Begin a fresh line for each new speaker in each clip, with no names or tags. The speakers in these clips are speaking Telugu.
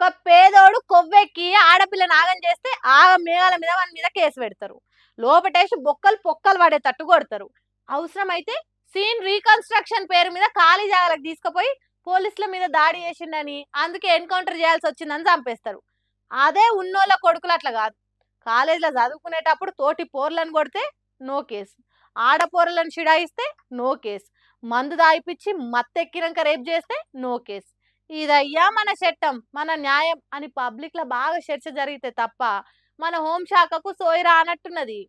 ఒక పేదోడు కొవ్వెక్కి ఆడపిల్ల నాగం చేస్తే ఆ మేఘాల మీద వాని మీద కేసు పెడతారు. లోపటేసి బొక్కలు పొక్కలు పడేటట్టు కొడతారు. అవసరమైతే సీన్ రీకన్స్ట్రక్షన్ పేరు మీద ఖాళీ జాగాలకు తీసుకుపోయి పోలీసుల మీద దాడి చేసిండని అందుకే ఎన్కౌంటర్ చేయాల్సి వచ్చిందని చంపేస్తారు. అదే ఉన్నోళ్ళ కొడుకులు అట్లా కాదు. కాలేజీలో చదువుకునేటప్పుడు తోటి పోర్లను కొడితే నో కేసు, ఆడపోరలను షిడాయిస్తే నో కేసు, మందు దాయిపిచ్చి మత్తెక్కినాక రేప్ చేస్తే నో కేసు. ఇదయ్యా మన చట్టం, మన న్యాయం అని పబ్లిక్ లో బాగా చర్చ జరిగితే తప్ప మన హోంశాఖకు సోయిరా అన్నట్టున్నది.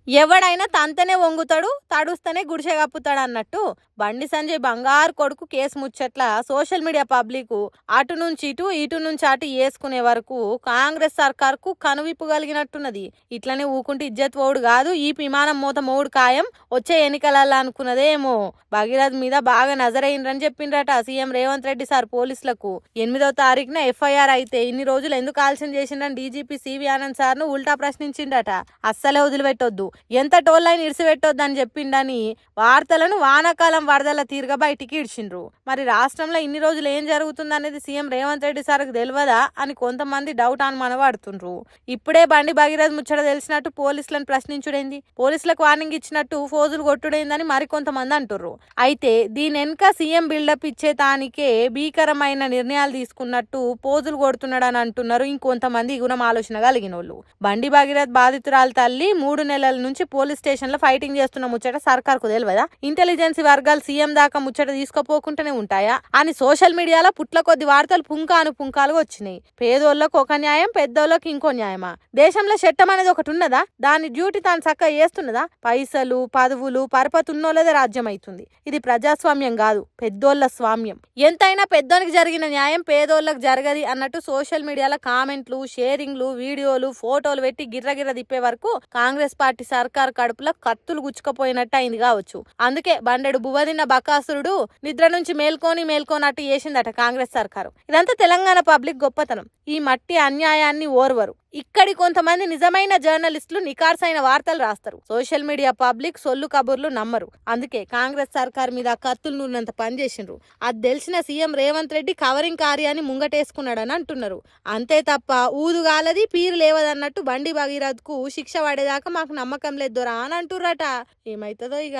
ఎవడైనా తంతనే వంగుతాడు, తడుస్తేనే గుడిసె కప్పుతాడు అన్నట్టు బండి సంజయ్ బంగారు కొడుకు కేసు ముచ్చట్ల సోషల్ మీడియా పబ్లిక్ అటు నుంచి ఇటు నుంచి అటు వేసుకునే వరకు కాంగ్రెస్ సర్కార్కు కనువిప్పు కలిగినట్టున్నది. ఇట్లనే ఊకుంటే ఇజ్జత్ ఓడు కాదు, ఈ విమానం మూత మోడు ఖాయం, వచ్చే ఎన్నికలల్లా అనుకున్నదేమో. భగీరథ్ మీద బాగా నజరైందని చెప్పిండ్రట సీఎం రేవంత్ రెడ్డి సార్ పోలీసులకు. 8వ తారీఖున ఎఫ్ఐఆర్ అయితే ఇన్ని రోజులు ఎందుకు ఆలస్యం చేసిండని డీజీపీ సివి ఆనంద్ సార్ను ఉల్టా ప్రశ్నించిండట. అస్సలే వదిలిపెట్టొద్దు, ఎంత టోల్లైన్ ఇడిసిపెట్టొద్దని చెప్పిండని వార్తలను వానాకాలం వరదల తీరుగా బయటికి ఇడిచిండ్రు. మరి రాష్ట్రంలో ఇన్ని రోజులు ఏం జరుగుతుందనేది సీఎం రేవంత్ రెడ్డి సార్కు తెలియదా అని కొంతమంది డౌట్ అనుమానపడుతుండ్రు. ఇప్పుడే బండి భగీరథ్ ముచ్చట తెలిసినట్టు పోలీసులను ప్రశ్నించుడైంది, పోలీసులకు వార్నింగ్ ఇచ్చినట్టు ఫోజులు కొట్టుడైందని మరికొంతమంది అంటుర్రు. అయితే దీని వెనుక సీఎం బిల్డప్ ఇచ్చే తానికే భీకరమైన నిర్ణయాలు తీసుకున్నట్టు పోజులు కొడుతున్నాడని అంటున్నారు ఇంకొంతమంది గుణం ఆలోచన కలిగిన వాళ్ళు. బండి భగీరథ్ బాధితురాలు తల్లి 3 నెలల నుంచి పోలీస్ స్టేషన్ లో ఫైటింగ్ చేస్తున్న ముచ్చట సర్కార్కు తెలియదా? ఇంటెలిజెన్స్ వర్గాలు సీఎం దాకా ముచ్చట తీసుకుపోకుండానే ఉంటాయా అని సోషల్ మీడియాలో పుట్ల కొద్ది వార్తలు పుంకాలుగా వచ్చినాయి. పేదోళ్ళకు ఒక న్యాయం, పెద్దోళ్ళకి ఇంకో న్యాయమా? దేశంలో చట్టం అనేది ఒకటి ఉన్నదా? దాని డ్యూటీ తాను చక్కగా చేస్తున్నదా? పైసలు పదవులు పరపతున్నోళ్ళదే రాజ్యం అవుతుంది. ఇది ప్రజాస్వామ్యం కాదు, పెద్దోళ్ళ స్వామ్యం. ఎంతైనా పెద్దోనికి జరిగిన న్యాయం పేదోళ్ళకి జరగది అన్నట్టు సోషల్ మీడియాలో కామెంట్లు, షేరింగ్లు, వీడియోలు, ఫోటోలు పెట్టి గిర్రగిర్ర తిప్పే వరకు కాంగ్రెస్ పార్టీ సర్కార్ కడుపులో కత్తులు గుచ్చుకపోయినట్టు అయింది కావచ్చు. అందుకే బండెడు బువ్వదిన్న బకాసురుడు నిద్ర నుంచి మేల్కోనట్టు చేసిందట కాంగ్రెస్ సర్కారు. ఇదంతా తెలంగాణ పబ్లిక్ గొప్పతనం. ఈ మట్టి అన్యాయాన్ని ఓర్వరు. ఇక్కడి కొంతమంది నిజమైన జర్నలిస్టులు నికార్సైన వార్తలు రాస్తారు. సోషల్ మీడియా పబ్లిక్ సొల్లు కబుర్లు నమ్మరు. అందుకే కాంగ్రెస్ సర్కార్ మీద కత్తులు నూరినంత పనిచేసిండ్రు. అది తెలిసిన సీఎం రేవంత్ రెడ్డి కవరింగ్ కార్యాన్ని ముంగటేసుకున్నాడని అంటున్నారు. అంతే తప్ప ఊదుగాలది పీరు లేవదన్నట్టు బండి భగీరథ్ కు శిక్ష పడేదాకా మాకు నమ్మకం లేదు దొరా అని అంటుర్రట. ఏమైతుందో ఇక.